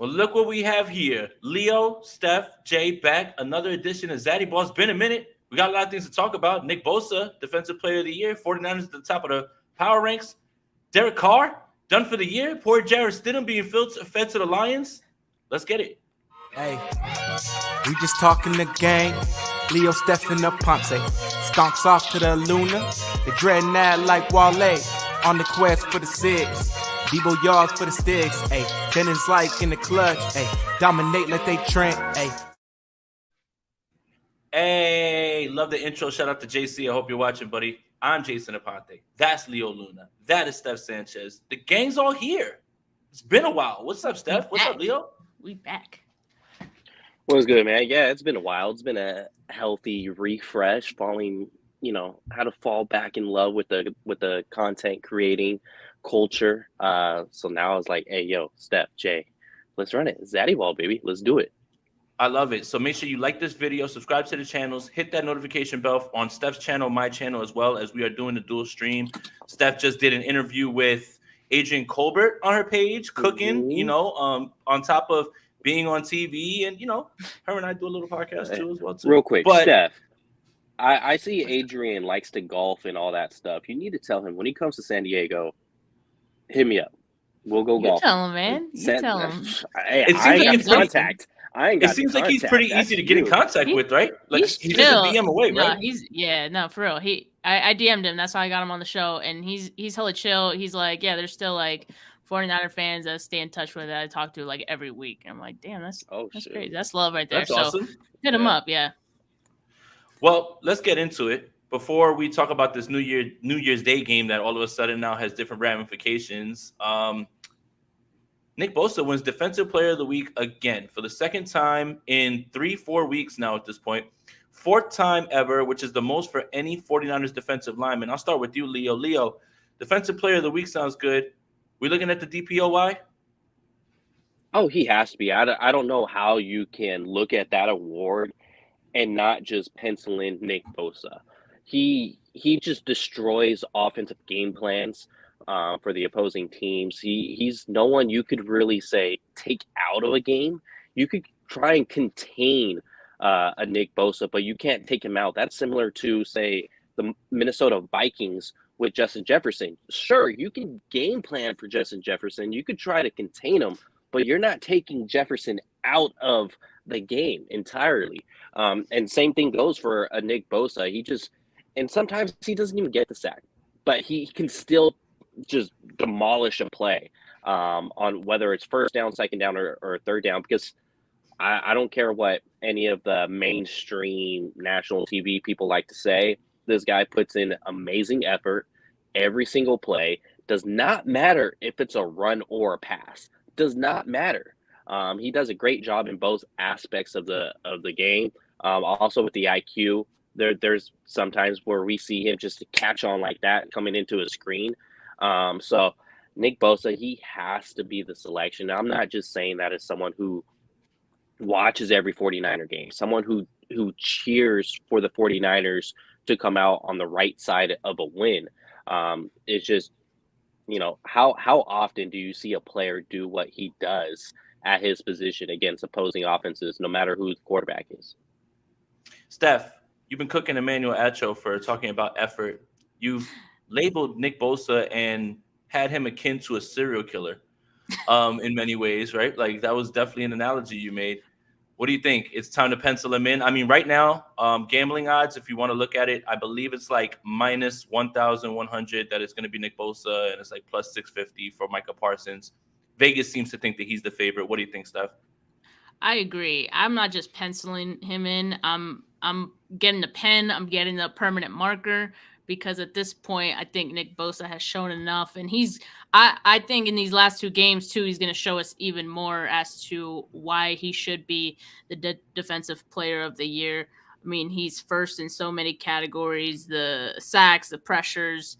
Well, look what we have here. Leo, Steph, Jay back. Another edition of Zaddy Ball. It's been a minute. We got a lot of things to talk about. Nick Bosa, Defensive Player of the Year. 49ers at the top of the power ranks. Derek Carr, done for the year. Poor Jarrett Stidham being fed to the Lions. Let's get it. Hey, we just talking the game. Leo, Steph, and the Ponce. Stonks off to the Luna. They dreading that like Wale. On the quest for the six. Debo yards for the sticks. Hey, then it's like in the clutch. Hey, dominate like they Trent. Hey. Hey, love the intro. Shout out to JC. I hope you're watching, buddy. I'm Jason Aponte. That's Leo Luna. That is Steph Sanchez. The gang's all here. It's been a while. What's up, Steph? What's up, Leo? We back. What's good, man? Yeah, it's been a while. It's been a healthy refresh, how to fall back in love with the content creating culture. So now it's like, hey, yo, Steph, Jay, let's run it. Zaddy Ball, baby. Let's do it. I love it. So make sure you like this video, subscribe to the channels, hit that notification bell on Steph's channel, my channel as well, as we are doing the dual stream. Steph just did an interview with Adrian Colbert on her page, cooking, on top of being on TV, and her and I do a little podcast too as well. Real quick, Steph. I see Adrian likes to golf and all that stuff. You need to tell him when he comes to San Diego, hit me up. We'll go golf. Tell him, man. Tell him. It seems like he's pretty easy to get in contact with, right? Like he's just a DM away, right? No, for real. I DM'd him. That's how I got him on the show, and he's hella chill. He's like, yeah, there's still like 49er fans that I stay in touch with that I talk to like every week. I'm like, damn, that's crazy. That's love right there. That's awesome. Hit him up, yeah. Well, let's get into it. Before we talk about this New Year's Day game that all of a sudden now has different ramifications, Nick Bosa wins Defensive Player of the Week again for the second time in 3-4 weeks now at this point. Fourth time ever, which is the most for any 49ers defensive lineman. I'll start with you, Leo. Leo, Defensive Player of the Week sounds good. We looking at the DPOY? Oh, he has to be. I don't know how you can look at that award and not just pencil in Nick Bosa. He just destroys offensive game plans for the opposing teams. He's no one you could really say take out of a game. You could try and contain a Nick Bosa, but you can't take him out. That's similar to, say, the Minnesota Vikings with Justin Jefferson. Sure, you can game plan for Justin Jefferson. You could try to contain him, but you're not taking Jefferson out of the game entirely. And same thing goes for a Nick Bosa. And sometimes he doesn't even get the sack, but he can still just demolish a play on whether it's first down, second down, or third down, because I don't care what any of the mainstream national TV people like to say. This guy puts in amazing effort every single play. Does not matter if it's a run or a pass. Does not matter. He does a great job in both aspects of the game. Also with the IQ, there's sometimes where we see him just catch on like that coming into a screen. So Nick Bosa, he has to be the selection. I'm not just saying that as someone who watches every 49er game, someone who cheers for the 49ers to come out on the right side of a win. It's just, how often do you see a player do what he does at his position against opposing offenses, no matter who the quarterback is? Steph, you've been cooking Emmanuel Acho for talking about effort. You've labeled Nick Bosa and had him akin to a serial killer in many ways, right? Like that was definitely an analogy you made. What do you think? It's time to pencil him in. I mean, right now, gambling odds, if you want to look at it, I believe it's like minus 1,100 that it's going to be Nick Bosa, and it's like plus 650 for Micah Parsons. Vegas seems to think that he's the favorite. What do you think, Steph? I agree. I'm not just penciling him in. I'm getting the pen. I'm getting the permanent marker, because at this point, I think Nick Bosa has shown enough. And I think in these last two games, too, he's going to show us even more as to why he should be the defensive player of the year. I mean, he's first in so many categories: the sacks, the pressures,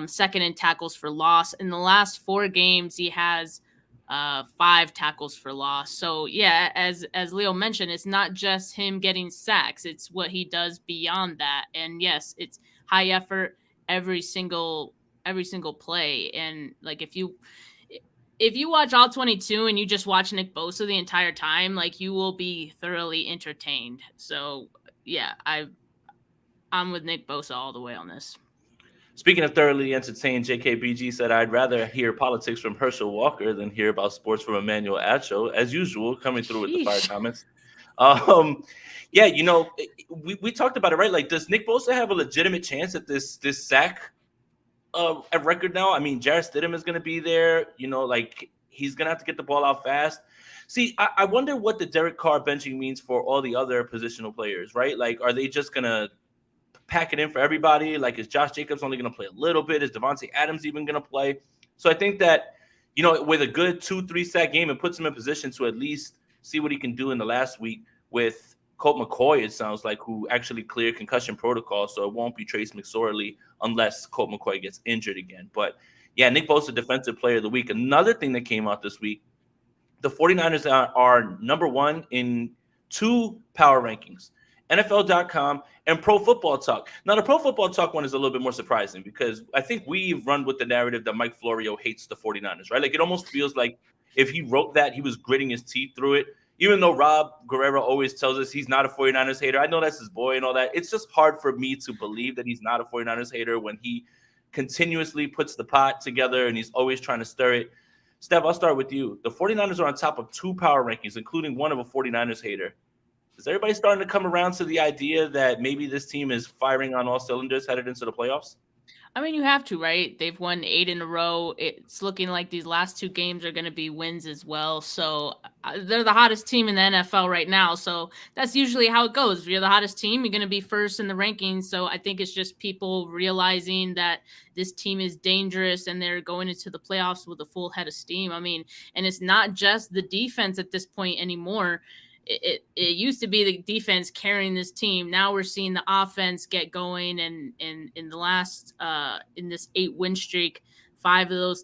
second in tackles for loss. In the last 4 games, he has 5 tackles for loss. So yeah, as Leo mentioned, it's not just him getting sacks, it's what he does beyond that. And yes, it's high effort every single play. And like, if you if you watch all 22 and you just watch Nick Bosa the entire time, like you will be thoroughly entertained. So yeah, I'm with Nick Bosa all the way on this. Speaking of thoroughly entertained, JKBG said, I'd rather hear politics from Herschel Walker than hear about sports from Emmanuel Acho, as usual, coming through with the fire Sheesh. comments. Um, yeah, we talked about it, right? Like, does Nick Bosa have a legitimate chance at this sack at record now? I mean, Jarrett Stidham is going to be there. Like, he's going to have to get the ball out fast. See, I wonder what the Derek Carr benching means for all the other positional players, right? Like, are they just going to pack it in for everybody? Like, is Josh Jacobs only going to play a little bit? Is Devontae Adams even going to play? So I think that, with a good 2-3 sack game, it puts him in position to at least see what he can do in the last week with Colt McCoy, it sounds like, who actually cleared concussion protocol. So it won't be Trace McSorley unless Colt McCoy gets injured again. But yeah, Nick Bosa, defensive player of the week. Another thing that came out this week, the 49ers are number one in 2 power rankings, NFL.com and Pro Football Talk. Now, the Pro Football Talk one is a little bit more surprising because I think we've run with the narrative that Mike Florio hates the 49ers, right? Like, it almost feels like if he wrote that, he was gritting his teeth through it. Even though Rob Guerrero always tells us he's not a 49ers hater. I know that's his boy and all that. It's just hard for me to believe that he's not a 49ers hater when he continuously puts the pot together and he's always trying to stir it. Steph, I'll start with you. The 49ers are on top of 2 power rankings, including one of a 49ers hater. Is everybody starting to come around to the idea that maybe this team is firing on all cylinders headed into the playoffs? I mean, you have to, right? They've won 8 in a row. It's looking like these last 2 games are going to be wins as well. So they're the hottest team in the NFL right now. So that's usually how it goes. If you're the hottest team, you're going to be first in the rankings. So I think it's just people realizing that this team is dangerous and they're going into the playoffs with a full head of steam. I mean, and it's not just the defense at this point anymore. It used to be the defense carrying this team. Now we're seeing the offense get going, and in the last in this 8-win streak, 5 of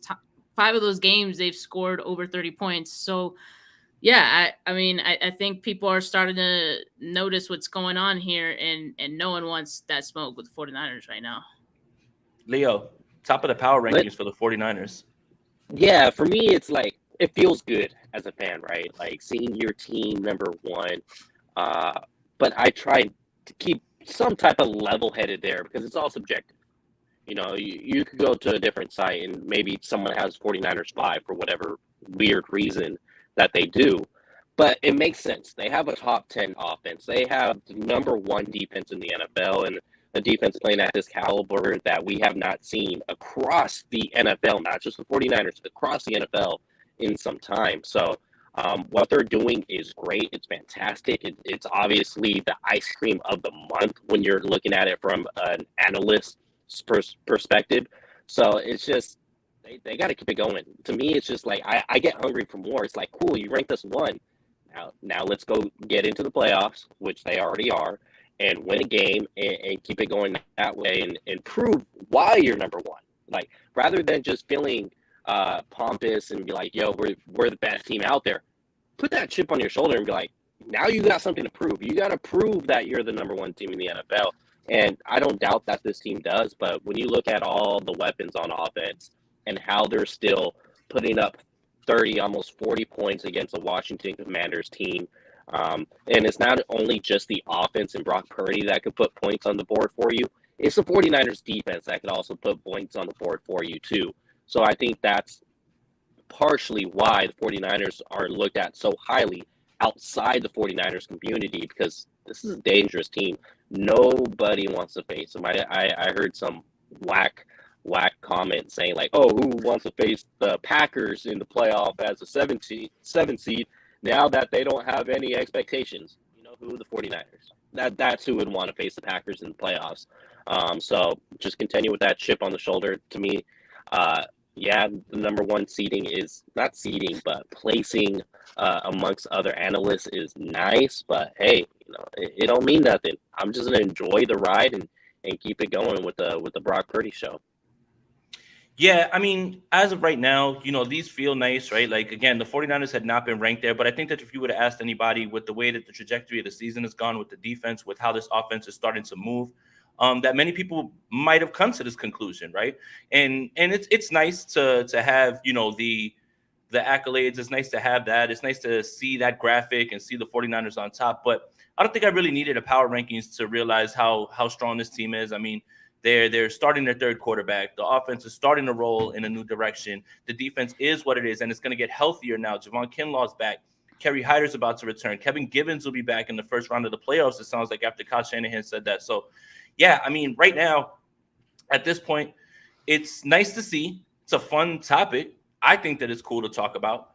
those games they've scored over 30 points. So yeah, I think people are starting to notice what's going on here, and no one wants that smoke with the 49ers right now. Leo, top of the power rankings for the 49ers. Yeah, for me, it's like, it feels good as a fan, right? Like, seeing your team number one. But I try to keep some type of level-headed there because it's all subjective. You could go to a different site and maybe someone has 49ers 5 for whatever weird reason that they do. But it makes sense. They have a top 10 offense. They have the number 1 defense in the NFL, and a defense playing at this caliber that we have not seen across the NFL, not just the 49ers, across the NFL in some time. So what they're doing is great. It's fantastic. It's obviously the ice cream of the month when you're looking at it from an analyst's perspective. So it's just, they got to keep it going. To me, it's just like, I get hungry for more. It's like, cool, you ranked us 1. Now let's go get into the playoffs, which they already are, and win a game and keep it going that way and prove why you're number 1. Like, rather than just feeling pompous and be like, yo, we're the best team out there. Put that chip on your shoulder and be like, now you got something to prove. You got to prove that you're the number 1 team in the NFL. And I don't doubt that this team does, but when you look at all the weapons on offense and how they're still putting up 30, almost 40 points against the Washington Commanders team, and it's not only just the offense and Brock Purdy that could put points on the board for you, it's the 49ers defense that could also put points on the board for you too. So I think that's partially why the 49ers are looked at so highly outside the 49ers community, because this is a dangerous team. Nobody wants to face them. I heard some whack comment saying like, oh, who wants to face the Packers in the playoff as a 7 seed now that they don't have any expectations? You know who? The 49ers. That's who would want to face the Packers in the playoffs. So just continue with that chip on the shoulder. To me, yeah, the number 1 seeding is not seeding, but placing amongst other analysts is nice. But hey, it don't mean nothing. I'm just gonna enjoy the ride and keep it going with the Brock Purdy show. Yeah, I mean, as of right now, these feel nice, right? Like, again, the 49ers had not been ranked there, but I think that if you would have asked anybody with the way that the trajectory of the season has gone, with the defense, with how this offense is starting to move, that many people might have come to this conclusion, right? And it's nice to have, the the accolades. It's nice to have that. It's nice to see that graphic and see the 49ers on top. But I don't think I really needed a power rankings to realize how strong this team is. I mean, they're starting their third quarterback. The offense is starting to roll in a new direction. The defense is what it is, and it's going to get healthier now. Javon Kinlaw's back. Kerry Hyder's about to return. Kevin Gibbons will be back in the first round of the playoffs, it sounds like, after Kyle Shanahan said that. So, yeah, I mean, right now, at this point, it's nice to see. It's a fun topic. I think that it's cool to talk about.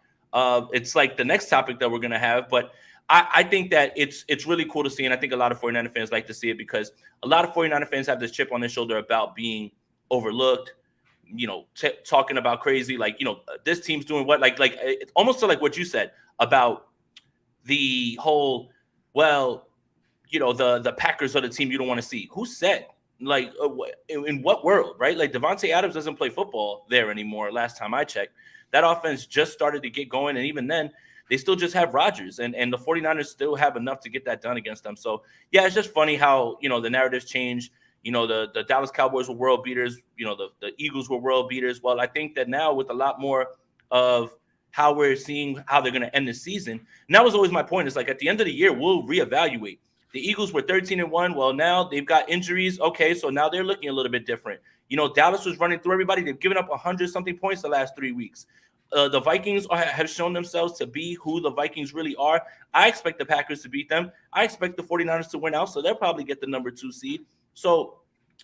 It's like the next topic that we're going to have, but I think that it's really cool to see, and I think a lot of 49er fans like to see it because a lot of 49er fans have this chip on their shoulder about being overlooked, talking about crazy, like, this team's doing what, like it's almost to like what you said about the whole, well, the Packers are the team you don't want to see. Who said? Like, in what world, right? Like, Devontae Adams doesn't play football there anymore. Last time I checked, that offense just started to get going, and even then, they still just have Rodgers, and the 49ers still have enough to get that done against them. So, yeah, it's just funny how, the narratives change. The Dallas Cowboys were world beaters. The Eagles were world beaters. Well, I think that now with a lot more of how we're seeing how they're going to end the season, and that was always my point, is like at the end of the year, we'll reevaluate. The Eagles were 13-1. Well, now they've got injuries. Okay, so now they're looking a little bit different. Dallas was running through everybody. They've given up 100-something points the last 3 weeks. The Vikings have shown themselves to be who the Vikings really are. I expect the Packers to beat them. I expect the 49ers to win out, so they'll probably get the number 2 seed. So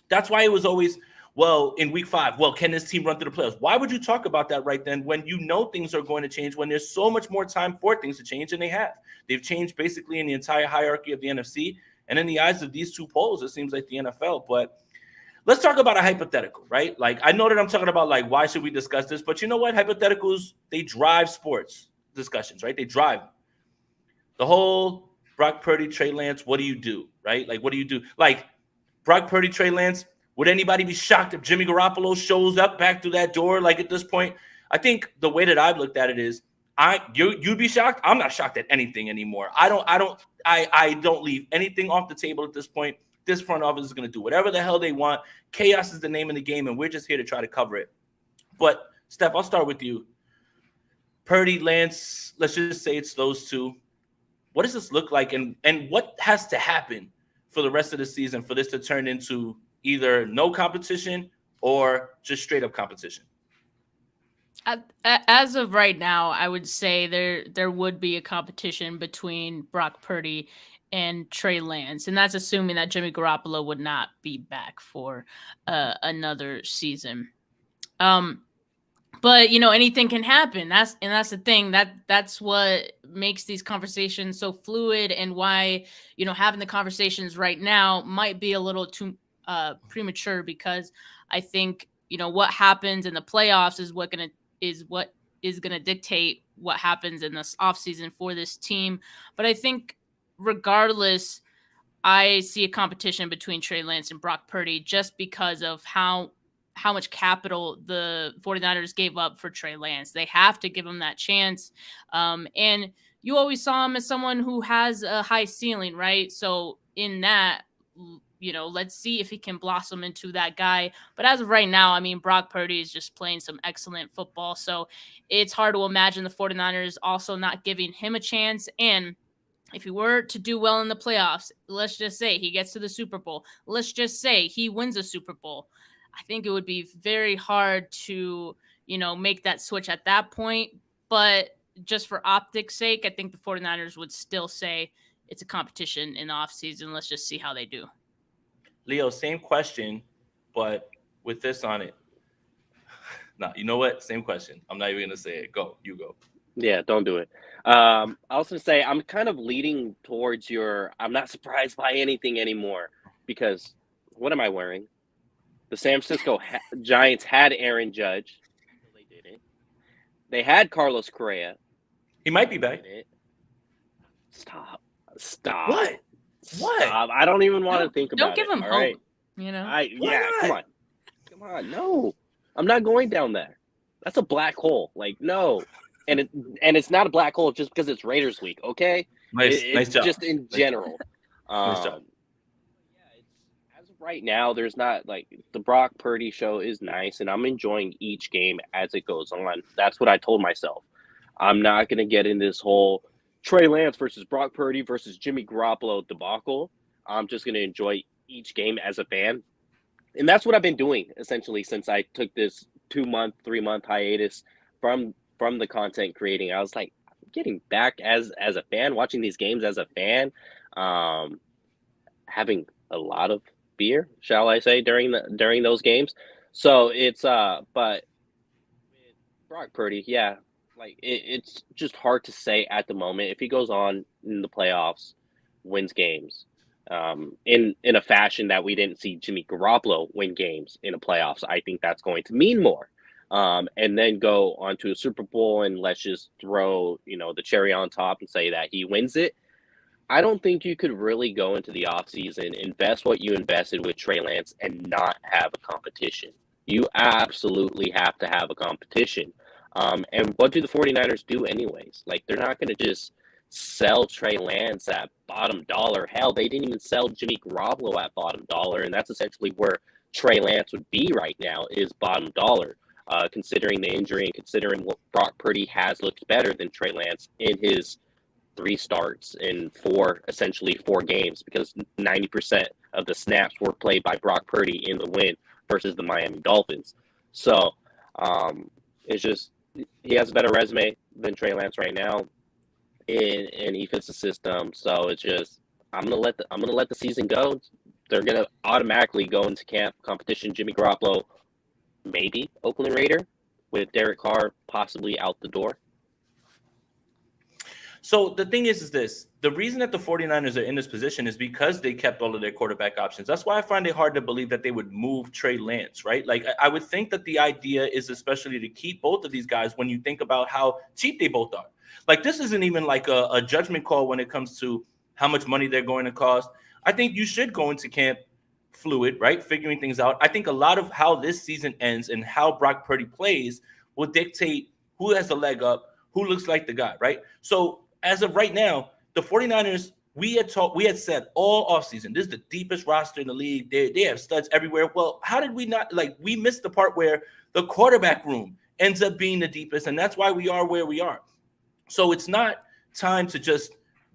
that's why it was always, well, in week 5, well, can this team run through the playoffs? Why would you talk about that right then when things are going to change, when there's so much more time for things to change, and they have? They've changed basically in the entire hierarchy of the NFC, and in the eyes of these two polls, it seems like the NFL. But let's talk about a hypothetical, right? Like, I know that I'm talking about, like, why should we discuss this? But you know what? Hypotheticals, they drive sports discussions, right? They drive the whole Brock Purdy, Trey Lance. What do you do, right? Like, what do you do? Like, Brock Purdy, Trey Lance, would anybody be shocked if Jimmy Garoppolo shows up back through that door? Like, at this point, I think the way that I've looked at it is, you'd be shocked. I'm not shocked at anything anymore. I don't leave anything off the table at this point. This front office is going to do whatever the hell they want. Chaos is the name of the game, and we're just here to try to cover it. But, Steph, I'll start with you. Purdy, Lance, let's just say it's those two. What does this look like, and what has to happen for the rest of the season for this to turn into either no competition or just straight-up competition? As of right now, I would say there would be a competition between Brock Purdy and Trey Lance, and that's assuming that Jimmy Garoppolo would not be back for another season. But anything can happen. That's the thing. That's what makes these conversations so fluid, and why having the conversations right now might be a little too premature, because I think what happens in the playoffs is what is gonna dictate what happens in this offseason for this team. But I think regardless, I see a competition between Trey Lance and Brock Purdy just because of how much capital the 49ers gave up for Trey Lance. They have to give him that chance. And you always saw him as someone who has a high ceiling, right? So in that, let's see if he can blossom into that guy. But as of right now, I mean, Brock Purdy is just playing some excellent football. So it's hard to imagine the 49ers also not giving him a chance. And if he were to do well in the playoffs, let's just say he gets to the Super Bowl. Let's just say he wins a Super Bowl. I think it would be very hard to, make that switch at that point. But just for optics' sake, I think the 49ers would still say it's a competition in the offseason. Let's just see how they do. Leo, same question, but with this on it. No, you know what? Same question. I'm not even going to say it. Go. You go. Yeah, don't do it. I was going to say, I'm kind of leading towards I'm not surprised by anything anymore, because what am I wearing? The San Francisco Giants had Aaron Judge. They didn't. They had Carlos Correa. He might be back. Stop. What? Stop. I don't even want to think about it. Don't give him hope. Right? Come on. No, I'm not going down there. That's a black hole. Like, no. And it's not a black hole just because it's Raiders week, okay? Nice job. Just in general. Nice job. As of right now, there's not, like, the Brock Purdy show is nice, and I'm enjoying each game as it goes on. That's what I told myself. I'm not going to get in this whole Trey Lance versus Brock Purdy versus Jimmy Garoppolo debacle. I'm just going to enjoy each game as a fan. And that's what I've been doing essentially since I took this 2-month, 3-month hiatus from the content creating. I was like, getting back as a fan, watching these games as a fan, having a lot of beer, shall I say, during those games. So it's but with Brock Purdy, yeah, like it's just hard to say at the moment. If he goes on in the playoffs, wins games, in a fashion that we didn't see Jimmy Garoppolo win games in the playoffs, I think that's going to mean more. And then go on to a Super Bowl and let's just throw, the cherry on top and say that he wins it. I don't think you could really go into the offseason, invest what you invested with Trey Lance and not have a competition. You absolutely have to have a competition. And what do the 49ers do anyways? Like, they're not going to just sell Trey Lance at bottom dollar. Hell, they didn't even sell Jimmy Garoppolo at bottom dollar, and that's essentially where Trey Lance would be right now, is bottom dollar. Considering the injury and considering what Brock Purdy has looked better than Trey Lance in his 3 starts in essentially 4 games, because 90% of the snaps were played by Brock Purdy in the win versus the Miami Dolphins. So it's just, he has a better resume than Trey Lance right now, and he fits the system. So it's just, I'm gonna let the season go. They're gonna automatically go into camp competition. Jimmy Garoppolo, maybe Oakland Raider, with Derek Carr possibly out the door. So the thing is this. The reason that the 49ers are in this position is because they kept all of their quarterback options. That's why I find it hard to believe that they would move Trey Lance, right? Like, I would think that the idea is especially to keep both of these guys when you think about how cheap they both are. Like, this isn't even like a judgment call when it comes to how much money they're going to cost. I think you should go into camp fluid, right? Figuring things out. I think a lot of how this season ends and how Brock Purdy plays will dictate who has the leg up, who looks like the guy, right? So as of right now, the 49ers, we had said all offseason, this is the deepest roster in the league. They have studs everywhere. Well, how did we not, we missed the part where the quarterback room ends up being the deepest, and that's why we are where we are. So it's not time to just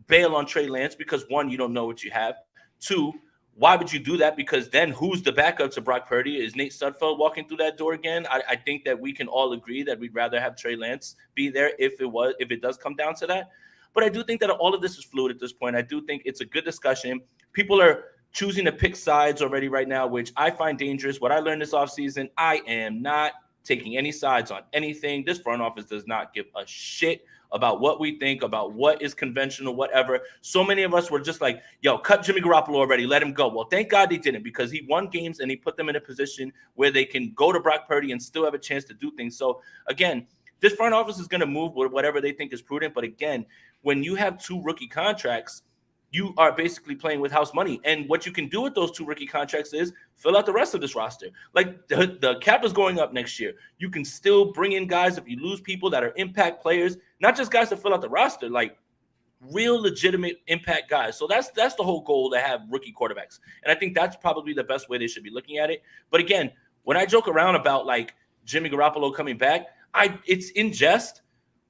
bail on Trey Lance because, 1, you don't know what you have. 2, why would you do that? Because then who's the backup to Brock Purdy? Is Nate Sudfeld walking through that door again? I think that we can all agree that we'd rather have Trey Lance be there if it does come down to that. But I do think that all of this is fluid at this point. I do think it's a good discussion. People are choosing to pick sides already right now, which I find dangerous. What I learned this offseason, I am not taking any sides on anything. This front office does not give a shit about what we think, about what is conventional, whatever. So many of us were just like, yo, cut Jimmy Garoppolo already, let him go. Well, thank God they didn't, because he won games and he put them in a position where they can go to Brock Purdy and still have a chance to do things. So, again, this front office is going to move with whatever they think is prudent. But, again, when you have 2 rookie contracts, you are basically playing with house money. And what you can do with those 2 rookie contracts is fill out the rest of this roster. Like, the cap is going up next year. You can still bring in guys if you lose people that are impact players, not just guys to fill out the roster, like real legitimate impact guys. So that's the whole goal, to have rookie quarterbacks. And I think that's probably the best way they should be looking at it. But again, when I joke around about like Jimmy Garoppolo coming back, it's in jest.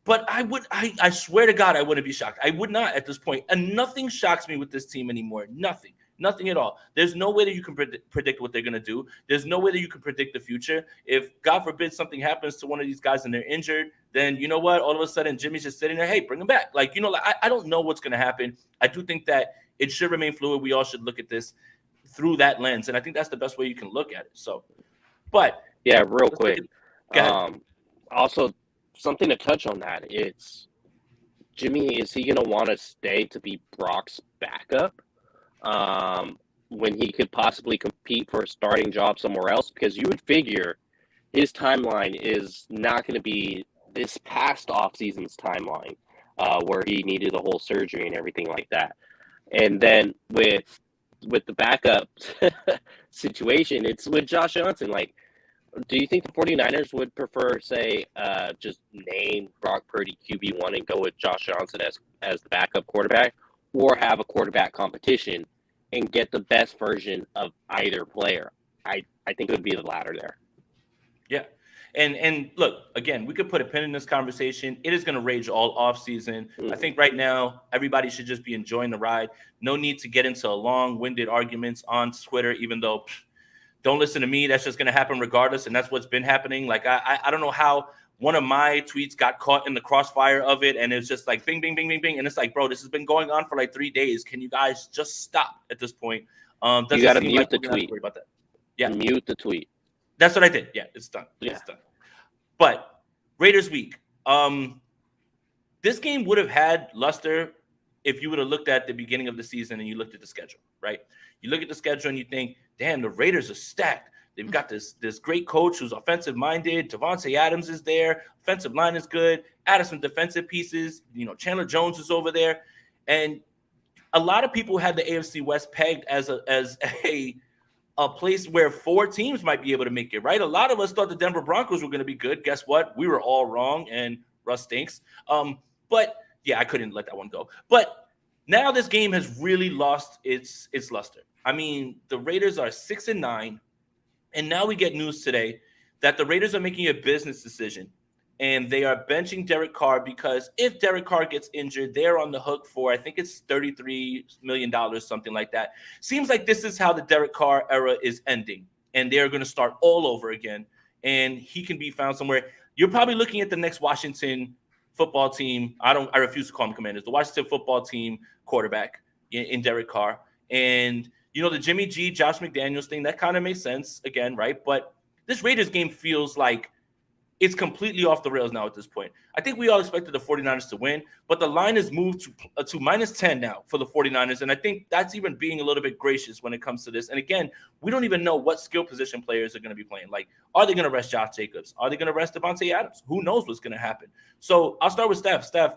But I swear to God, I wouldn't be shocked. I would not at this point. And nothing shocks me with this team anymore. Nothing at all. There's no way that you can predict what they're going to do. There's no way that you can predict the future. If, God forbid, something happens to one of these guys and they're injured, then you know what? All of a sudden, Jimmy's just sitting there, hey, bring him back. Like, I don't know what's going to happen. I do think that it should remain fluid. We all should look at this through that lens. And I think that's the best way you can look at it. So, but. Yeah, real quick. Also, something to touch on that, it's Jimmy, is he going to want to stay to be Brock's backup when he could possibly compete for a starting job somewhere else? Because you would figure his timeline is not going to be this past offseason's timeline where he needed the whole surgery and everything like that. And then with the backup situation, it's with Josh Johnson. Like, do you think the 49ers would prefer, say, just name Brock Purdy QB1 and go with Josh Johnson as the backup quarterback, or have a quarterback competition and get the best version of either player? I think it would be the latter there. Yeah. And look, again, we could put a pin in this conversation. It is going to rage all off season. I think right now everybody should just be enjoying the ride. No need to get into long-winded arguments on Twitter, even though don't listen to me. That's just going to happen regardless, and that's what's been happening. Like I don't know how one of my tweets got caught in the crossfire of it, and it's just like bing, bing, bing, bing, bing, and it's like, bro, this has been going on for like 3 days. Can you guys just stop at this point? You got to mute the tweet. Worry about that. Yeah, mute the tweet. That's what I did. Yeah, it's done. Yeah. It's done. But Raiders week. This game would have had luster if you would have looked at the beginning of the season and you looked at the schedule, right? You look at the schedule and you think, damn, the Raiders are stacked. They've got this great coach who's offensive-minded. Devontae Adams is there. Offensive line is good. Add some defensive pieces. Chandler Jones is over there. And a lot of people had the AFC West pegged as a place where 4 teams might be able to make it, right? A lot of us thought the Denver Broncos were going to be good. Guess what? We were all wrong, and Russ stinks. But, yeah, I couldn't let that one go. But now this game has really lost its luster. I mean, the Raiders are 6-9, and now we get news today that the Raiders are making a business decision, and they are benching Derek Carr because if Derek Carr gets injured, they're on the hook for, I think it's $33 million, something like that. Seems like this is how the Derek Carr era is ending, and they're going to start all over again, and he can be found somewhere. You're probably looking at the next Washington football team. I refuse to call them Commanders. The Washington football team quarterback in Derek Carr. And, the Jimmy G, Josh McDaniels thing, that kind of makes sense again, right? But this Raiders game feels like it's completely off the rails now at this point. I think we all expected the 49ers to win, but the line has moved to -10 now for the 49ers, and I think that's even being a little bit gracious when it comes to this. And again, we don't even know what skill position players are going to be playing. Like, are they going to rest Josh Jacobs? Are they going to rest Devontae Adams? Who knows what's going to happen? So I'll start with Steph. Steph,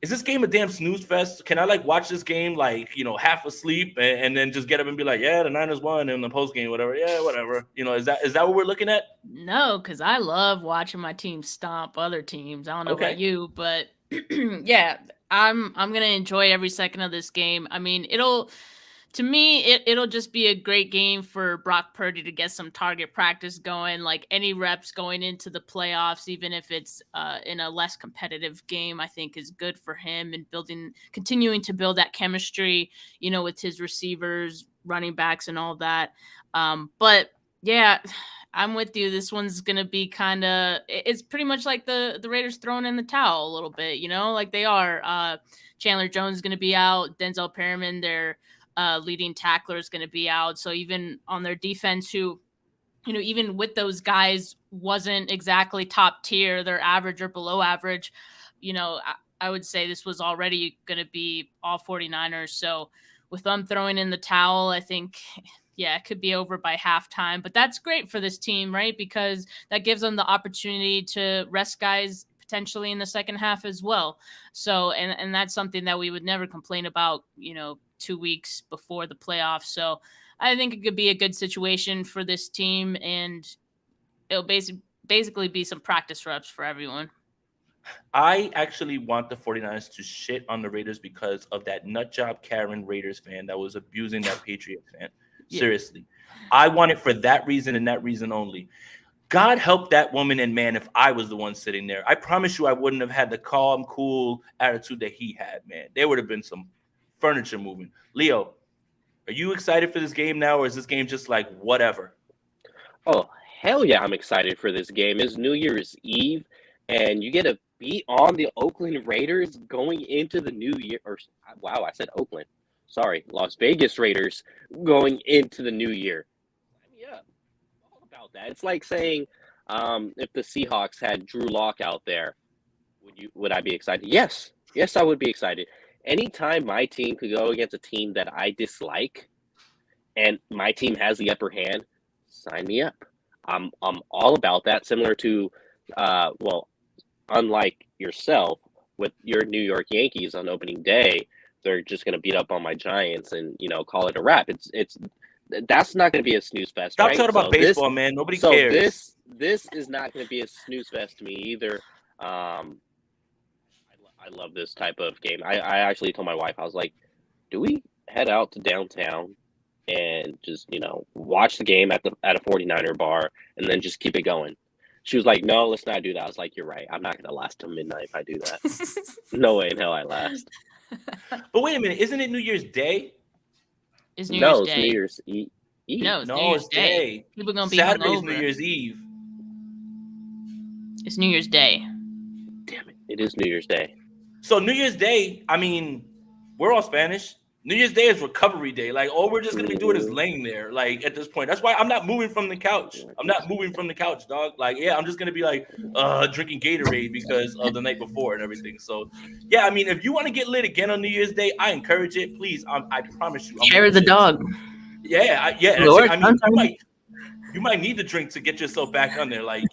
is this game a damn snooze fest? Can I watch this game half asleep and then just get up and be like, yeah, the Niners won in the post game, whatever. Yeah, whatever. Is that what we're looking at? No, because I love watching my team stomp other teams. I don't know about you, but yeah, I'm gonna enjoy every second of this game. I mean, it'll just be a great game for Brock Purdy to get some target practice going, like any reps going into the playoffs, even if it's in a less competitive game, I think is good for him and continuing to build that chemistry, with his receivers, running backs and all that. But yeah, I'm with you. This one's going to be it's pretty much like the Raiders throwing in the towel a little bit, like they are. Chandler Jones is going to be out. Denzel Perryman, their leading tackler, is going to be out. So even on their defense, who, even with those guys wasn't exactly top tier, they're average or below average, I would say this was already going to be all 49ers. So with them throwing in the towel, I think, yeah, it could be over by halftime. But that's great for this team, right? Because that gives them the opportunity to rest guys potentially in the second half as well. So, and that's something that we would never complain about, 2 weeks before the playoffs. So I think it could be a good situation for this team, and it'll basically be some practice reps for everyone. I actually want the 49ers to shit on the Raiders because of that nutjob Karen Raiders fan that was abusing that Patriots fan. Yeah. Seriously. I want it for that reason and that reason only. God help that woman and man if I was the one sitting there. I promise you I wouldn't have had the calm, cool attitude that he had, man. There would have been some furniture moving. Leo, are you excited for this game now, or is this game just like whatever? Oh, hell yeah, I'm excited for this game. It's New Year's Eve, and you get to beat on the Oakland Raiders going into the new year. Wow, I said Oakland. Sorry, Las Vegas Raiders going into the new year. Yeah, all about that. It's like saying if the Seahawks had Drew Lock out there, would I be excited? Yes, I would be excited. Anytime my team could go against a team that I dislike and my team has the upper hand, sign me up. I'm all about that. Similar to, unlike yourself with your New York Yankees on opening day, they're just going to beat up on my Giants and, call it a wrap. That's not going to be a snooze fest. Stop right? talking about baseball, man. Nobody cares. This is not going to be a snooze fest to me either. I love this type of game. I actually told my wife, I was like, do we head out to downtown and just, watch the game at a 49er bar and then just keep it going? She was like, "No, let's not do that." I was like, "You're right. I'm not gonna last till midnight if I do that. No way in hell I last." But wait a minute, isn't it New Year's Day? It's New No, Year's it's New Day. Year's Eve. No, it's New No, Year's it's Day. Day. People gonna be Saturday's New hungover. Year's Eve. It's New Year's Day. Damn it! It is New Year's Day. So New Year's Day, I mean, we're all Spanish. New Year's Day is recovery day. Like, all we're just gonna be doing is laying there. Like, at this point, that's why I'm not moving from the couch. I'm not moving from the couch, dog. Like, yeah, I'm just gonna be like drinking Gatorade because of the night before and everything. So, yeah, I mean, if you want to get lit again on New Year's Day, I encourage it. Please, I promise you. Carry the dog. Yeah, yeah. Lord, I mean, you might need the drink to get yourself back on there. Like,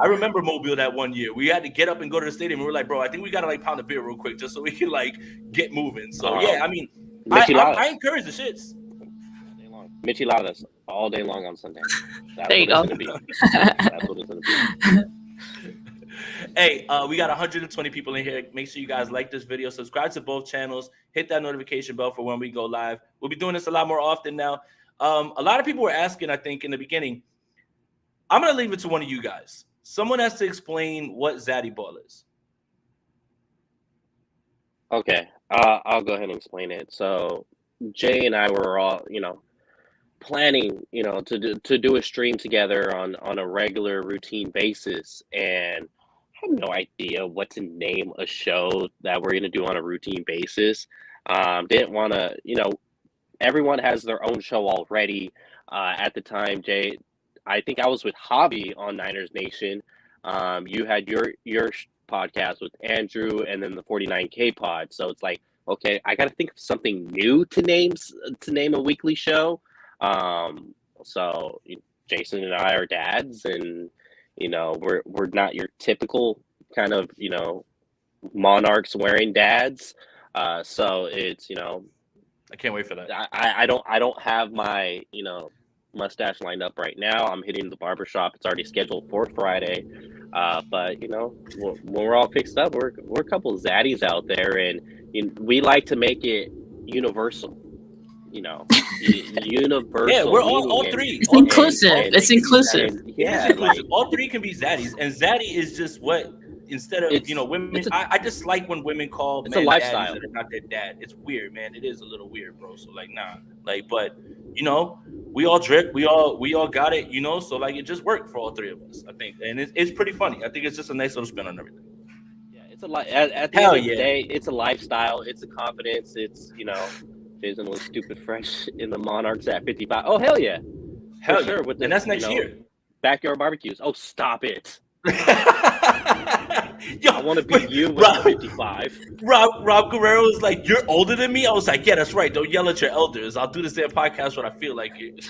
I remember Mobile that one year. We had to get up and go to the stadium. We were like, bro, I think we gotta like pound a beer real quick just so we can like get moving. So yeah, I mean, I encourage the shits. Micheladas all day long on Sunday. That's there you go. That's what it's gonna be. Hey, we got 120 people in here. Make sure you guys like this video, subscribe to both channels, hit that notification bell for when we go live. We'll be doing this a lot more often now. A lot of people were asking, I think, in the beginning. I'm going to leave it to one of you guys. Someone has to explain what Zaddy Ball is. Okay, I'll go ahead and explain it. So Jay and I were all, planning, to do a stream together on a regular routine basis, and I had no idea what to name a show that we're going to do on a routine basis. Didn't want to, everyone has their own show already. At the time, Jay, I think I was with Hobby on Niners Nation. You had your podcast with Andrew, and then the 49K pod. So it's like, okay, I got to think of something new to name a weekly show. So Jason and I are dads, and we're not your typical kind of monarchs wearing dads. So it's I can't wait for that. I don't have my mustache lined up right now. I'm hitting the barbershop. It's already scheduled for Friday. But when we're all fixed up, we're a couple of zaddies out there, and we like to make it universal. Universal. Yeah, we're all three. It's inclusive. It's inclusive. Yeah, inclusive. All three can be zaddies, and zaddy is just what. Instead of women, I just like when women call it's a lifestyle. That are not their dad. It's weird, man. It is a little weird, bro. So like, nah, like, but we all drip, we all got it, So like, it just worked for all three of us, I think, and it's pretty funny. I think it's just a nice little spin on everything. Yeah, it's at the end of the day, it's a lifestyle, it's a confidence, it's Jason was stupid fresh in the Monarchs at 55. Oh hell yeah, hell sure. Yeah. And that's next year. Backyard barbecues. Oh, stop it. Yo, I want to be you when I'm 55. Rob Guerrero was like, "You're older than me." I was like, "Yeah, that's right. Don't yell at your elders. I'll do this damn podcast when I feel like it."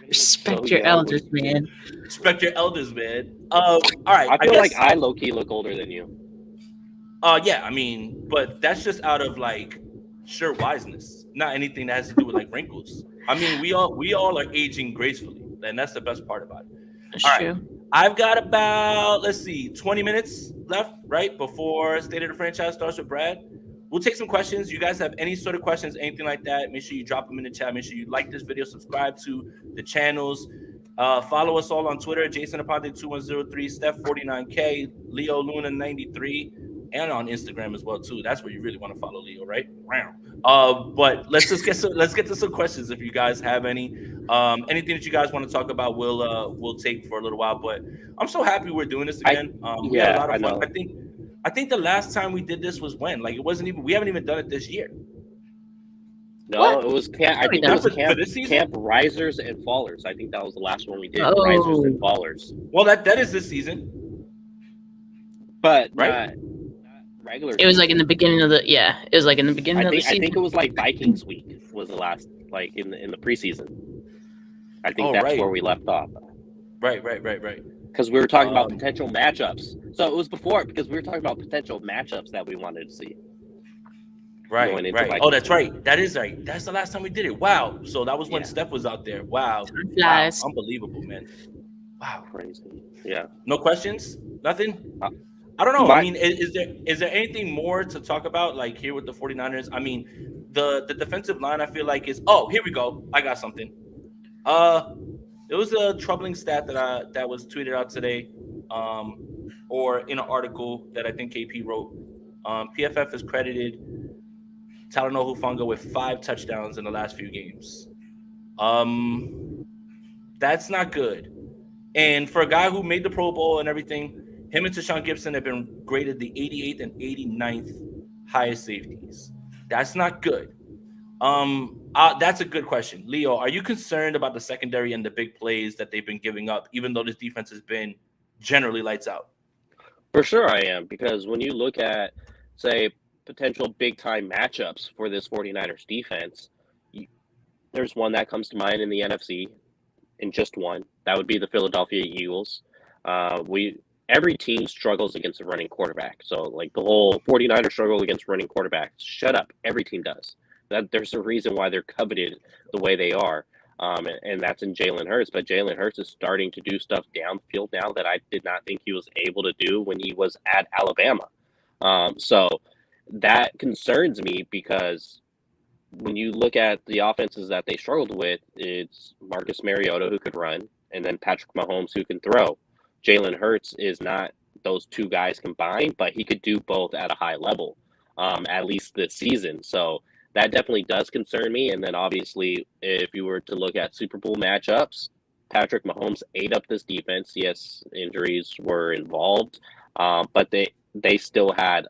Respect your elders, man. Respect your elders, man. All right. I feel like I low key look older than you. Yeah. I mean, but that's just out of like sheer wiseness, not anything that has to do with like wrinkles. I mean, we all are aging gracefully, and that's the best part about it. That's all true. Right. I've got about 20 minutes left, right before State of the Franchise starts with Brad. We'll take some questions. You guys have any sort of questions, anything like that, make sure you drop them in the chat. Make sure you like this video, subscribe to the channels. Follow us all on Twitter, Jason Aponte 2103, Steph 49K, Leo Luna 93, and on Instagram as well too. That's where you really want to follow Leo, right? But let's get to some questions if you guys have any. Anything that you guys want to talk about, we'll take for a little while. But I'm so happy we're doing this again. We had a lot of fun. I think the last time we did this was when? Like, we haven't even done it this year. No, What? it was camp. I think it was camp Risers and Fallers. I think that was the last one we did. Oh. Risers and Fallers. Well, that is this season, but right? Regular. It was like in the beginning of the It was like in the beginning of the season. I think it was like Vikings week was the last, like in the preseason. I think that's where we left off. Right. Because we were talking about potential matchups. So it was before, because we were talking about potential matchups that we wanted to see. Right. Oh, that's right. That is right. That's the last time we did it. Wow. So that was when Steph was out there. Wow. Unbelievable, man. Wow. Crazy. Yeah. No questions? Nothing? I don't know. I mean, is there anything more to talk about, like here with the 49ers? I mean, the defensive line, I feel like is. Oh, here we go. I got something. There was a troubling stat that was tweeted out today, or in an article that I think KP wrote. PFF has credited Talanoa Hufanga with 5 touchdowns in the last few games. Um, that's not good. And for a guy who made the Pro Bowl and everything, him and Tashawn Gibson have been graded the 88th and 89th highest safeties. That's not good. That's a good question. Leo, are you concerned about the secondary and the big plays that they've been giving up, even though this defense has been generally lights out? For sure I am, because when you look at, say, potential big-time matchups for this 49ers defense, there's one that comes to mind in the NFC, and just one. That would be the Philadelphia Eagles. Every team struggles against a running quarterback. So, like, the whole 49ers struggle against running quarterbacks. Shut up. Every team does. There's a reason why they're coveted the way they are. And that's in Jalen Hurts. But Jalen Hurts is starting to do stuff downfield now that I did not think he was able to do when he was at Alabama. So that concerns me, because when you look at the offenses that they struggled with, it's Marcus Mariota who could run, and then Patrick Mahomes who can throw. Jalen Hurts is not those two guys combined, but he could do both at a high level, at least this season. So that definitely does concern me. And then obviously, if you were to look at Super Bowl matchups, Patrick Mahomes ate up this defense. Yes, injuries were involved, but they still had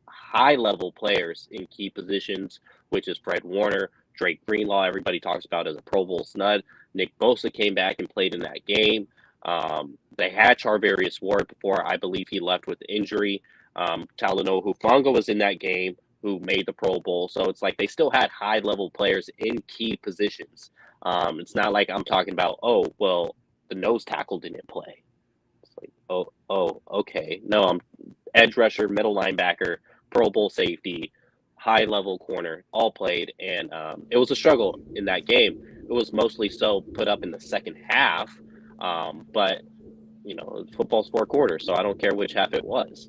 high-level players in key positions, which is Fred Warner, Drake Greenlaw, everybody talks about as a Pro Bowl stud. Nick Bosa came back and played in that game. They had Charvarius Ward before I believe he left with injury. Talanoa Hufanga was in that game, who made the Pro Bowl. So it's like they still had high-level players in key positions. It's not like I'm talking about, oh, well, the nose tackle didn't play. It's like, oh, okay. No, I'm edge rusher, middle linebacker, Pro Bowl safety, high-level corner, all played. And it was a struggle in that game. It was mostly so put up in the second half. But, football's 4 quarters, so I don't care which half it was.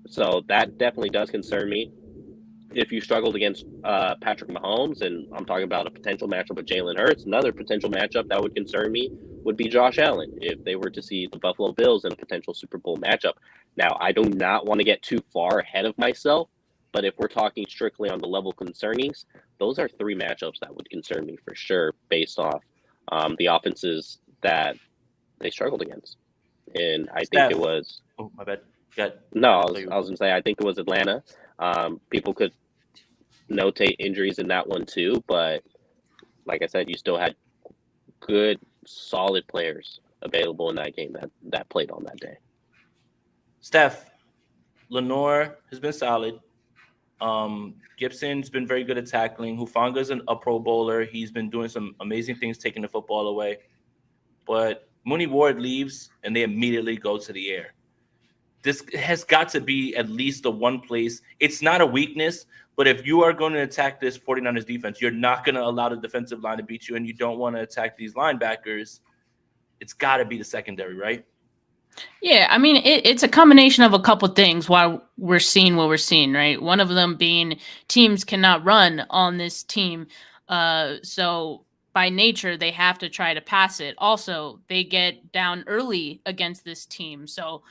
So that definitely does concern me. If you struggled against Patrick Mahomes, and I'm talking about a potential matchup with Jalen Hurts, another potential matchup that would concern me would be Josh Allen, if they were to see the Buffalo Bills in a potential Super Bowl matchup. Now, I do not want to get too far ahead of myself, but if we're talking strictly on the level concernings, those are 3 matchups that would concern me for sure, based off the offenses that they struggled against. And I think it was... Oh, my bad. Got No, I was going to say, I think it was Atlanta. People could notate injuries in that one too, but like I said, you still had good, solid players available in that game that played on that day. Steph, Lenore has been solid. Gibson's been very good at tackling. Hufanga's a Pro Bowler. He's been doing some amazing things, taking the football away. But Mooney Ward leaves, and they immediately go to the air. This has got to be at least the one place. It's not a weakness, but if you are going to attack this 49ers defense, you're not going to allow the defensive line to beat you, and you don't want to attack these linebackers. It's got to be the secondary, right? Yeah, I mean, it's a combination of a couple things why we're seeing what we're seeing, right? One of them being teams cannot run on this team. So by nature, they have to try to pass it. Also, they get down early against this team. So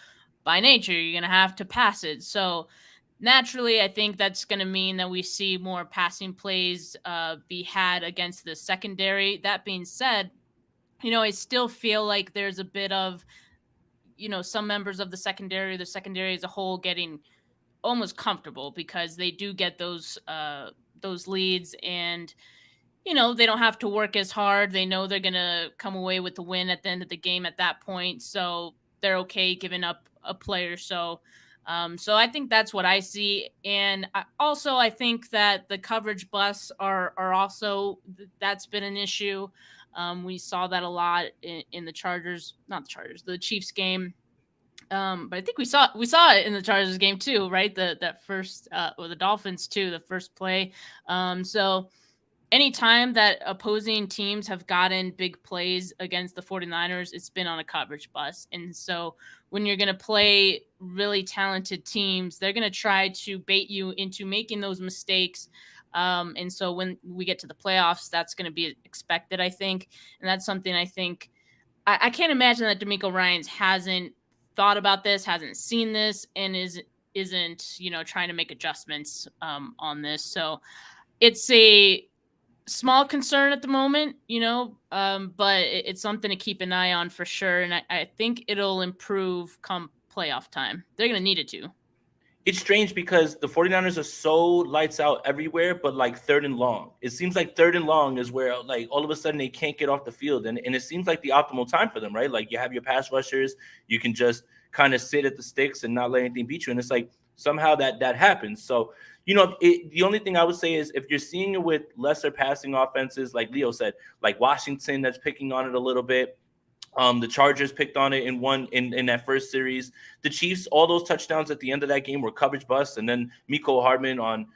by nature, you're going to have to pass it. So naturally, I think that's going to mean that we see more passing plays be had against the secondary. That being said, I still feel like there's a bit of, some members of the secondary as a whole getting almost comfortable because they do get those leads, and they don't have to work as hard. They know they're going to come away with the win at the end of the game at that point. So they're okay giving up a player. So I think that's what I see. And I think that the coverage busts are also, that's been an issue. We saw that a lot in the the Chiefs game. But I think we saw it in the Chargers game too, right? That first, or the Dolphins too, the first play. So anytime that opposing teams have gotten big plays against the 49ers, it's been on a coverage bust. And so when you're going to play really talented teams, they're going to try to bait you into making those mistakes. And so when we get to the playoffs, that's going to be expected, I think. And that's something I think I can't imagine that D'Amico Ryans hasn't thought about this, hasn't seen this, and isn't trying to make adjustments on this. So it's a small concern at the moment, but it's something to keep an eye on for sure. And I think it'll improve come playoff time. They're going to need it to. It's strange because the 49ers are so lights out everywhere, but like third and long. It seems like third and long is where like all of a sudden they can't get off the field. And it seems like the optimal time for them, right? Like you have your pass rushers, you can just kind of sit at the sticks and not let anything beat you. And it's like somehow that happens. So, the only thing I would say is if you're seeing it with lesser passing offenses, like Leo said, like Washington that's picking on it a little bit. The Chargers picked on it in that first series. The Chiefs, all those touchdowns at the end of that game were coverage busts, and then Miko Hardman on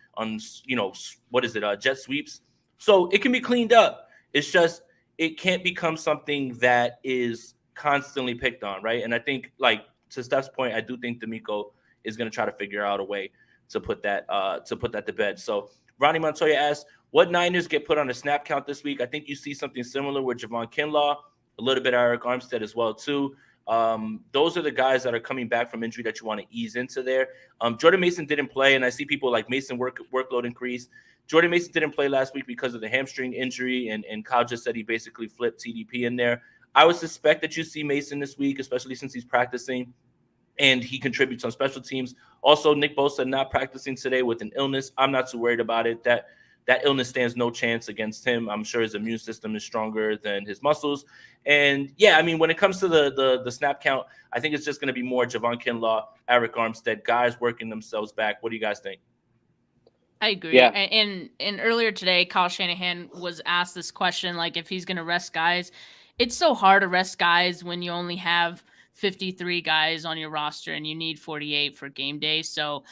jet sweeps. So it can be cleaned up. It's just it can't become something that is constantly picked on, right? And I think, like to Steph's point, I do think D'Amico is going to try to figure out a way to put that to bed. So Ronnie Montoya asks, what Niners get put on a snap count this week? I think you see something similar with Javon Kinlaw. A little bit of Eric Armstead as well, too. Those are the guys that are coming back from injury that you want to ease into there. Jordan Mason didn't play, and I see people like Mason workload increase. Jordan Mason didn't play last week because of the hamstring injury, and Kyle just said he basically flipped TDP in there. I would suspect that you see Mason this week, especially since he's practicing, and he contributes on special teams. Also, Nick Bosa not practicing today with an illness. I'm not too worried about it. That illness stands no chance against him. I'm sure his immune system is stronger than his muscles. And yeah, I mean, when it comes to the snap count, I think it's just going to be more Javon Kinlaw, Eric Armstead, guys working themselves back. What do you guys think? I agree. Yeah. And earlier today, Kyle Shanahan was asked this question, like if he's going to rest guys. It's so hard to rest guys when you only have 53 guys on your roster and you need 48 for game day. So,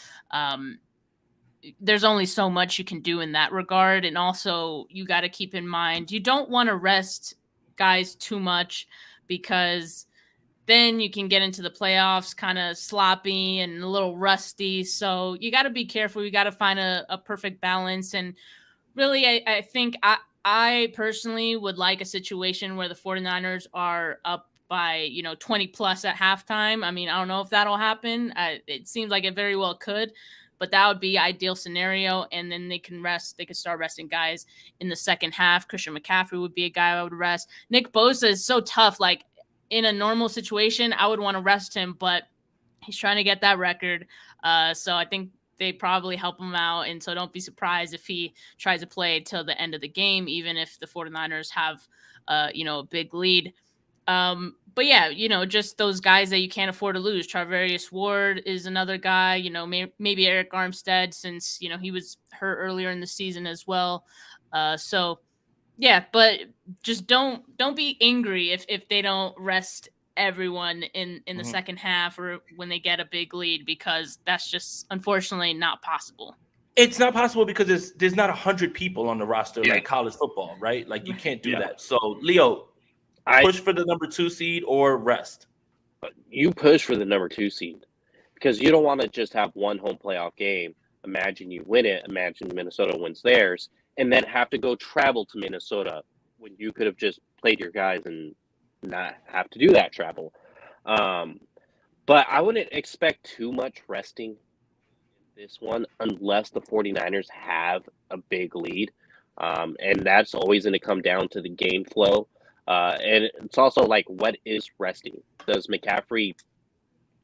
there's only so much you can do in that regard. And also you got to keep in mind, you don't want to rest guys too much because then you can get into the playoffs kind of sloppy and a little rusty. So you got to be careful. You got to find a perfect balance. And really, I think I personally would like a situation where the 49ers are up by 20 plus at halftime. I mean, I don't know if that'll happen. It seems like it very well could. But that would be ideal scenario, and then they can rest. They can start resting guys in the second half. Christian McCaffrey would be a guy I would rest. Nick Bosa is so tough. Like in a normal situation, I would want to rest him, but he's trying to get that record. So I think they probably help him out, and so don't be surprised if he tries to play till the end of the game, even if the 49ers have a big lead. But yeah, just those guys that you can't afford to lose. Charvarius Ward is another guy, maybe Eric Armstead since, he was hurt earlier in the season as well. So yeah, but just don't be angry if they don't rest everyone in the second half or when they get a big lead, because that's just unfortunately not possible. It's not possible because there's not 100 people on the roster like college football, right? Like you can't do that. So Leo, push for the number 2 seed or rest? You push for the number 2 seed because you don't want to just have one home playoff game. Imagine you win it. Imagine Minnesota wins theirs and then have to go travel to Minnesota when you could have just played your guys and not have to do that travel. But I wouldn't expect too much resting in this one unless the 49ers have a big lead. And that's always going to come down to the game flow. And it's also like, what is resting? Does McCaffrey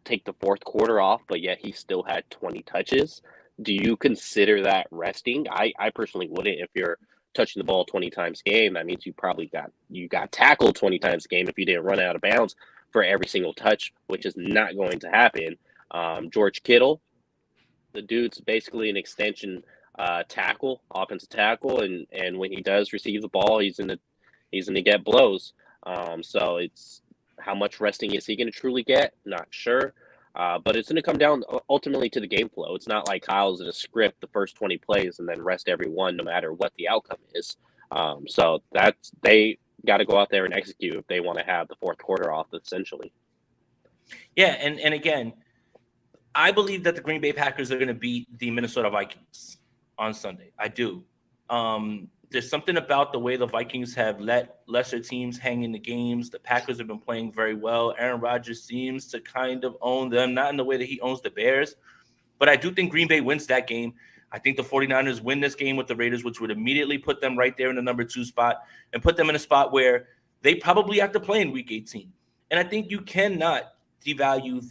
take the fourth quarter off, but yet he still had 20 touches? Do you consider that resting? I personally wouldn't. If you're touching the ball 20 times a game, that means you probably got tackled 20 times a game if you didn't run out of bounds for every single touch, which is not going to happen. George Kittle, the dude's basically an extension tackle, offensive tackle, and when he does receive the ball, he's going to get blows. So it's how much resting is he going to truly get? Not sure. But it's going to come down ultimately to the game flow. It's not like Kyle's going to script the first 20 plays and then rest everyone no matter what the outcome is. So they got to go out there and execute if they want to have the fourth quarter off, essentially. Yeah, and again, I believe that the Green Bay Packers are going to beat the Minnesota Vikings on Sunday. I do. There's something about the way the Vikings have let lesser teams hang in the games. The Packers have been playing very well. Aaron Rodgers seems to kind of own them, not in the way that he owns the Bears, but I do think Green Bay wins that game. I think the 49ers win this game with the Raiders, which would immediately put them right there in the number 2 spot and put them in a spot where they probably have to play in week 18. And I think you cannot devalue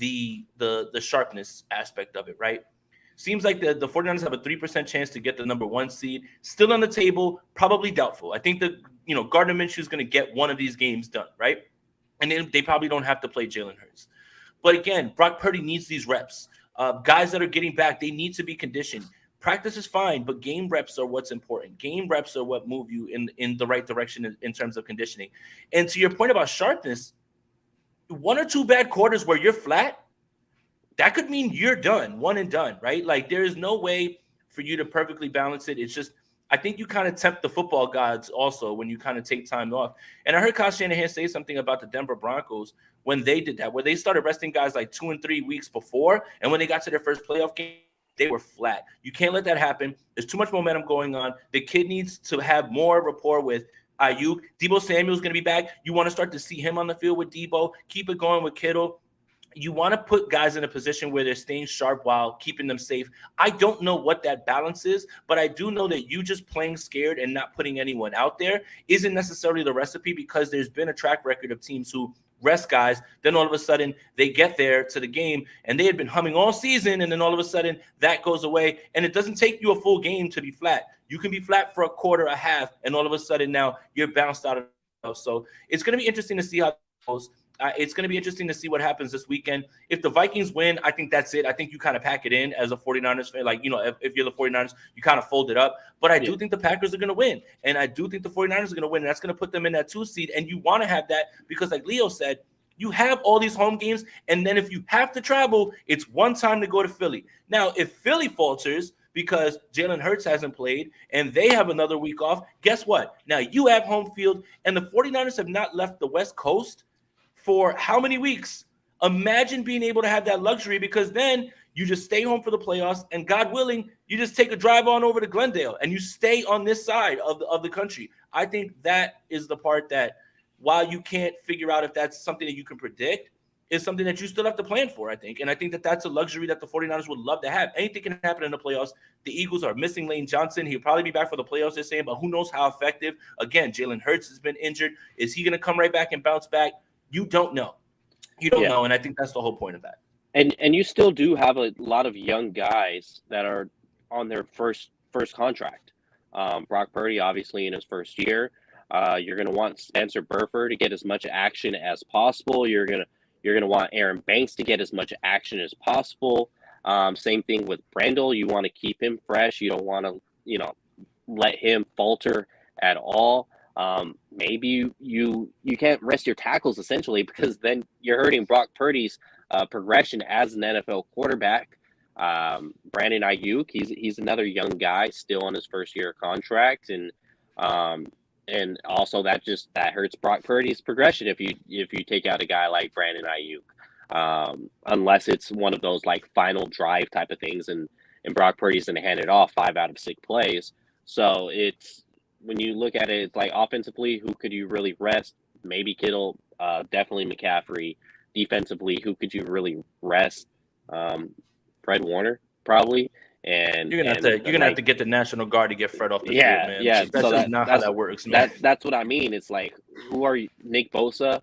the sharpness aspect of it, right? Seems like the 49ers have a 3% chance to get the number 1 seed. Still on the table, probably doubtful. I think that, Gardner Minshew is going to get one of these games done, right? And then they probably don't have to play Jalen Hurts. But again, Brock Purdy needs these reps. Guys that are getting back, they need to be conditioned. Practice is fine, but game reps are what's important. Game reps are what move you in the right direction in terms of conditioning. And to your point about sharpness, 1 or 2 bad quarters where you're flat, that could mean you're done, one and done, right? Like there is no way for you to perfectly balance it. It's just, I think you kind of tempt the football gods also when you kind of take time off. And I heard Kyle Shanahan say something about the Denver Broncos when they did that, where they started resting guys like 2 and 3 weeks before. And when they got to their first playoff game, they were flat. You can't let that happen. There's too much momentum going on. The kid needs to have more rapport with Ayuk. Deebo Samuel's going to be back. You want to start to see him on the field with Deebo. Keep it going with Kittle. You want to put guys in a position where they're staying sharp while keeping them safe. I don't know what that balance is, but I do know that you just playing scared and not putting anyone out there isn't necessarily the recipe, because there's been a track record of teams who rest guys, then all of a sudden they get there to the game and they had been humming all season, and then all of a sudden that goes away, and it doesn't take you a full game to be flat. You can be flat for a quarter, a half, and all of a sudden now you're bounced out of. So it's going to be interesting to see how it goes. It's going to be interesting to see what happens this weekend. If the Vikings win, I think that's it. I think you kind of pack it in as a 49ers fan. Like, if you're the 49ers, you kind of fold it up. But I do think the Packers are going to win. And I do think the 49ers are going to win. And that's going to put them in that 2 seed. And you want to have that because, like Leo said, you have all these home games. And then if you have to travel, it's one time to go to Philly. Now, if Philly falters because Jalen Hurts hasn't played and they have another week off, guess what? Now you have home field. And the 49ers have not left the West Coast for how many weeks? Imagine being able to have that luxury, because then you just stay home for the playoffs, and God willing, you just take a drive on over to Glendale and you stay on this side of the country. I think that is the part that, while you can't figure out if that's something that you can predict, is something that you still have to plan for, I think. And I think that that's a luxury that the 49ers would love to have. Anything can happen in the playoffs. The Eagles are missing Lane Johnson. He'll probably be back for the playoffs, they're saying, but who knows how effective. Again, Jalen Hurts has been injured. Is he going to come right back and bounce back? You don't know. You don't know, and I think that's the whole point of that. And you still do have a lot of young guys that are on their first contract. Brock Purdy, obviously, in his first year. You're going to want Spencer Burford to get as much action as possible. You're going to want Aaron Banks to get as much action as possible. Same thing with Brendel. You want to keep him fresh. You don't want to, let him falter at all. Maybe you can't rest your tackles, essentially, because then you're hurting Brock Purdy's progression as an NFL quarterback. Brandon Ayuk, he's another young guy still on his first year contract, and also that hurts Brock Purdy's progression if you take out a guy like Brandon Ayuk, unless it's one of those like final drive type of things, and Brock Purdy's going to hand it off 5 out of 6 plays. So it's, when you look at it, it's like offensively, who could you really rest? Maybe Kittle, definitely McCaffrey. Defensively, who could you really rest? Fred Warner, probably. And you're gonna have to get the National Guard to get Fred off the field, man. Yeah, that's so not how that works, man. That's what I mean. It's like, who are you? Nick Bosa,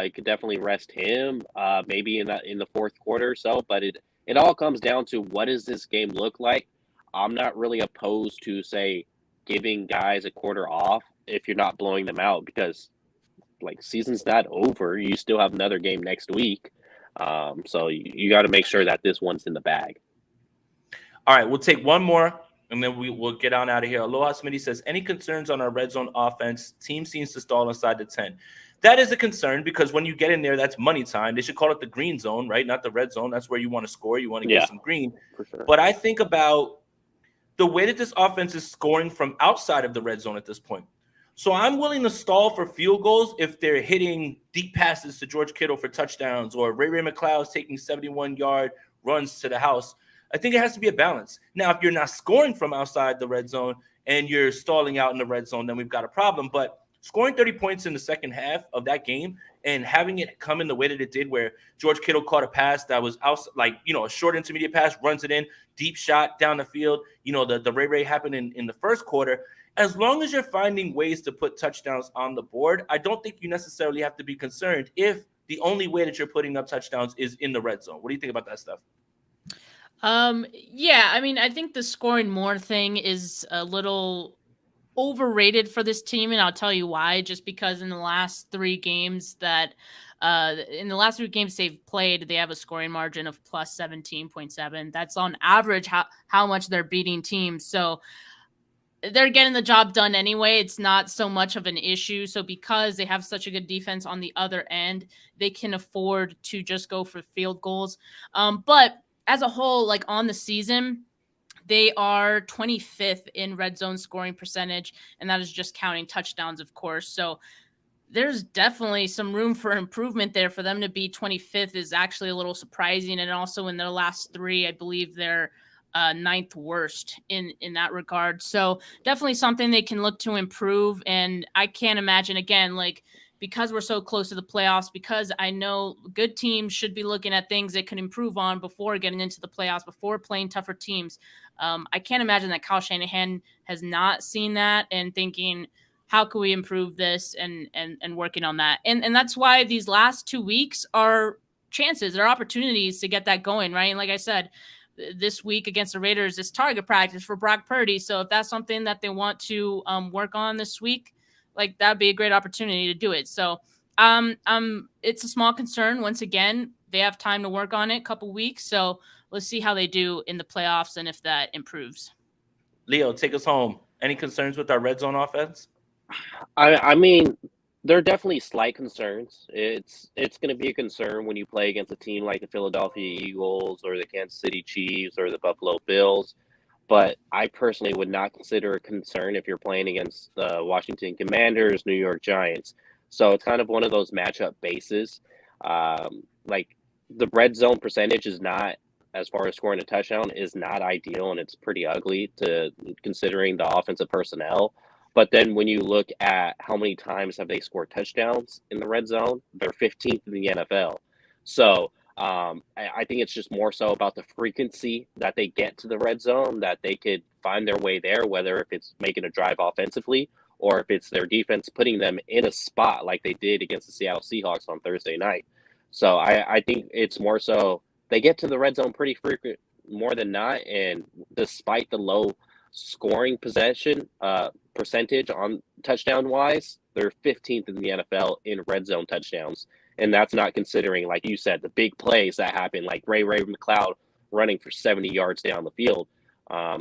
you could definitely rest him, maybe in the fourth quarter or so. But it all comes down to, what does this game look like? I'm not really opposed to, say, giving guys a quarter off if you're not blowing them out, because like, season's not over. You still have another game next week. So you got to make sure that this one's in the bag. All right, we'll take one more and then we'll get on out of here. Aloha Smitty says, any concerns on our red zone offense? Team seems to stall inside the 10. That is a concern, because when you get in there, that's money time. They should call it the green zone, right? Not the red zone. That's where you want to score. You want to get some green. For sure. But I think about the way that this offense is scoring from outside of the red zone at this point. So I'm willing to stall for field goals if they're hitting deep passes to George Kittle for touchdowns, or Ray McCloud's taking 71-yard runs to the house. I think it has to be a balance. Now, if you're not scoring from outside the red zone and you're stalling out in the red zone, then we've got a problem. But scoring 30 points in the second half of that game and having it come in the way that it did, where George Kittle caught a pass that was out, like, a short intermediate pass, runs it in, deep shot down the field. The Ray happened in the first quarter. As long as you're finding ways to put touchdowns on the board, I don't think you necessarily have to be concerned if the only way that you're putting up touchdowns is in the red zone. What do you think about that stuff? Yeah, I mean, I think the scoring more thing is a little overrated for this team, and I'll tell you why. Just because in the last three games they've played, they have a scoring margin of plus 17.7. That's on average how much they're beating teams. So they're getting the job done anyway. It's not so much of an issue. So because they have such a good defense on the other end, they can afford to just go for field goals. But as a whole, like on the season, they are 25th in red zone scoring percentage, and that is just counting touchdowns, of course. So there's definitely some room for improvement there. For them to be 25th is actually a little surprising. And also in their last three, I believe they're ninth worst in that regard. So definitely something they can look to improve. And I can't imagine, again, like, because we're so close to the playoffs, because I know good teams should be looking at things they can improve on before getting into the playoffs, before playing tougher teams. I can't imagine that Kyle Shanahan has not seen that and thinking, how can we improve this, and working on that. And that's why these last 2 weeks are chances, they're opportunities to get that going, right? And like I said, this week against the Raiders is target practice for Brock Purdy. So if that's something that they want to work on this week, like, that'd be a great opportunity to do it. So it's a small concern. Once again, they have time to work on it, a couple weeks. So let's see how they do in the playoffs and if that improves. Leo, take us home. Any concerns with our red zone offense? I mean, there are definitely slight concerns. It's going to be a concern when you play against a team like the Philadelphia Eagles or the Kansas City Chiefs or the Buffalo Bills. But I personally would not consider a concern if you're playing against the Washington Commanders, New York Giants. So it's kind of one of those matchup bases. Like, the red zone percentage is not, as far as scoring a touchdown, is not ideal, and it's pretty ugly to considering the offensive personnel. But then when you look at how many times have they scored touchdowns in the red zone, they're 15th in the NFL. So I think it's just more so about the frequency that they get to the red zone, that they could find their way there, whether if it's making a drive offensively or if it's their defense putting them in a spot like they did against the Seattle Seahawks on Thursday night. So I think it's more so they get to the red zone pretty frequent, more than not, and despite the low scoring possession percentage on touchdown wise, they're 15th in the NFL in red zone touchdowns. And that's not considering, like you said, the big plays that happen, like Ray McLeod running for 70 yards down the field.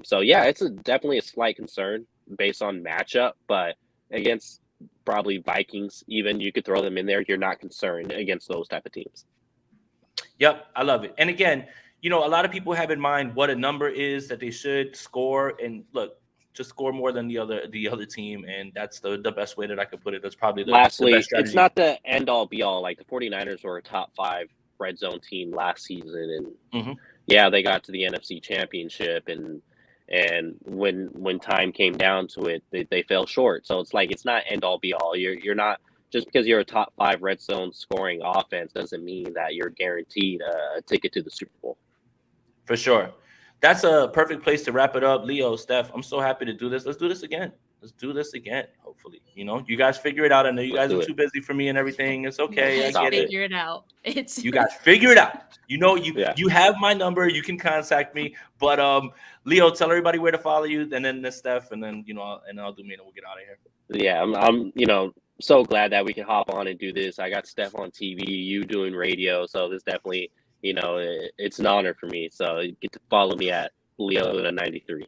So yeah, it's definitely a slight concern based on matchup, but against probably Vikings, even, you could throw them in there. You're not concerned against those type of teams. Yep, I love it. And again, a lot of people have in mind what a number is that they should score. And look, just score more than the other team, and that's the best way that I could put it. That's probably the best strategy. It's not the end all be all. Like, the 49ers were a top 5 red zone team last season, and yeah, they got to the NFC Championship, and when time came down to it, they fell short. So it's like, it's not end all be all. You're not, just because you're a top 5 red zone scoring offense doesn't mean that you're guaranteed a ticket to the Super Bowl. For sure. That's a perfect place to wrap it up. Leo, Steph, I'm so happy to do this. Let's do this again. Hopefully. You guys figure it out. I know you guys are too busy for me and everything. It's okay. I get it. Figure it out. You guys figure it out. You have my number. You can contact me. But Leo, tell everybody where to follow you, and then Steph, and then and I'll do me, and we'll get out of here. Yeah, I'm so glad that we can hop on and do this. I got Steph on TV, you doing radio, so this definitely, it's an honor for me. So you get to follow me at Leo93.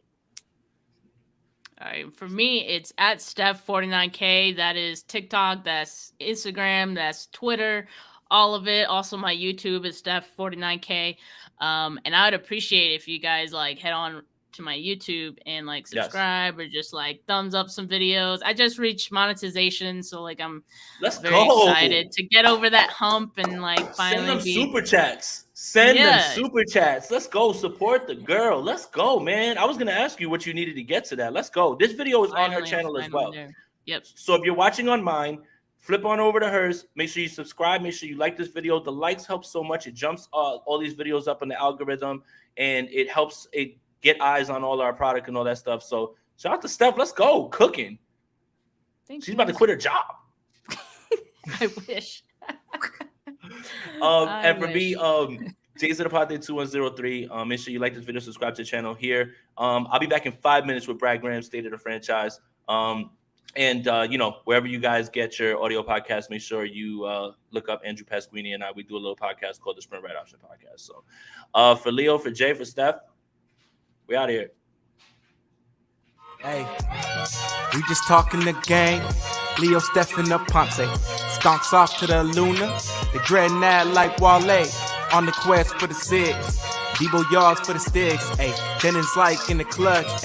All right, for me, it's at Steph49K. That is TikTok, that's Instagram, that's Twitter, all of it. Also, my YouTube is Steph49K. And I would appreciate if you guys head on to my YouTube and like Yes. subscribe or just like thumbs up some videos. I just reached monetization, so like I'm Let's very go. excited to get over that hump and like Send finally them be super chats. Send them Yeah. super chats. Let's go. Support the girl. Let's go, man. I was gonna ask you what you needed to get to that. Let's go. This video is on her finally- channel as finally well. there. Yep. So if you're watching on mine, flip on over to hers. Make sure you subscribe. Make sure you like this video. The likes help so much. It jumps all these videos up in the algorithm, and it helps it get eyes on all our product and all that stuff. So shout out to Steph. Let's go cooking. Thank She's you. about to quit her job. I wish. And for me, Jay's of the Pod 2103. Make sure you like this video, subscribe to the channel here. I'll be back in 5 minutes with Brad Graham's State of the Franchise. And wherever you guys get your audio podcast, make sure you look up Andrew Pasquini and I. We do a little podcast called the Sprint Right Option Podcast. So for Leo, for Jay, for Steph, we out of here. Hey, we just talking the game. Leo, Steph, and the Ponce. Stonks off to the Luna. They dreading that like Wale. On the quest for the six. Debo yards for the sticks. Hey, then it's like in the clutch. Hey,